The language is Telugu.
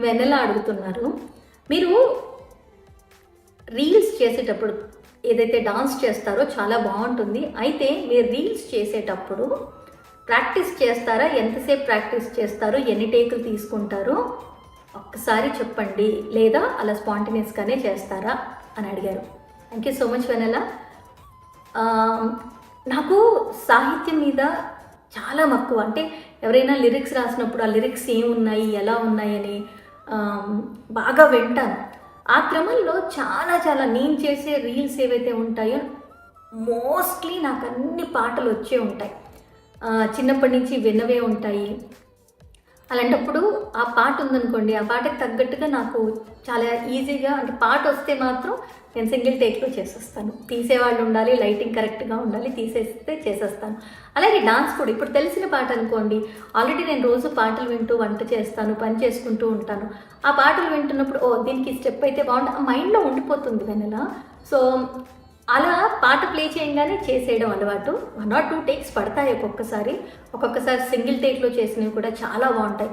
వెన్నెల అడుగుతున్నారు, మీరు రీల్స్ చేసేటప్పుడు ఏదైతే డాన్స్ చేస్తారో చాలా బాగుంటుంది. అయితే మీరు రీల్స్ చేసేటప్పుడు ప్రాక్టీస్ చేస్తారా? ఎంతసేపు ప్రాక్టీస్ చేస్తారు? ఎన్ని టేకులు తీసుకుంటారు? ఒక్కసారి చెప్పండి. లేదా అలా స్పాంటేనియస్గానే చేస్తారా అని అడిగారు. థ్యాంక్ యూ సో మచ్ వెన్నెల. నాకు సాహిత్యం మీద చాలా మక్కువ. అంటే ఎవరైనా లిరిక్స్ రాసినప్పుడు ఆ లిరిక్స్ ఏమున్నాయి, ఎలా ఉన్నాయని బాగా వింటాను. ఆ క్రమంలో చాలా చాలా నేను చేసే రీల్స్ ఏవైతే ఉంటాయో మోస్ట్లీ నాకు అన్ని పాటలు వచ్చే ఉంటాయి. చిన్నప్పటి నుంచి విన్నవే ఉంటాయి. అలాంటప్పుడు ఆ పాట ఉందనుకోండి, ఆ పాటకు తగ్గట్టుగా నాకు చాలా ఈజీగా, అంటే పాట వస్తే మాత్రం నేను సింగిల్ టేక్లో చేసేస్తాను. తీసేవాళ్ళు ఉండాలి, లైటింగ్ కరెక్ట్గా ఉండాలి, తీసేస్తే చేసేస్తాను. అలాగే డాన్స్ కూడా ఇప్పుడు తెలిసిన పాట అనుకోండి, ఆల్రెడీ నేను రోజు పాటలు వింటూ వంట చేస్తాను, పని చేసుకుంటూ ఉంటాను. ఆ పాటలు వింటున్నప్పుడు దీనికి స్టెప్ అయితే బాగుంటుంది, ఆ మైండ్లో ఉండిపోతుంది వెన్నెల. సో అలా పాట ప్లే చేయగానే చేసేయడం అలవాటు. 1 or 2 టేక్స్ పడతాయి ఒక్కొక్కసారి సింగిల్ టేక్లో చేసినవి కూడా చాలా బాగుంటాయి.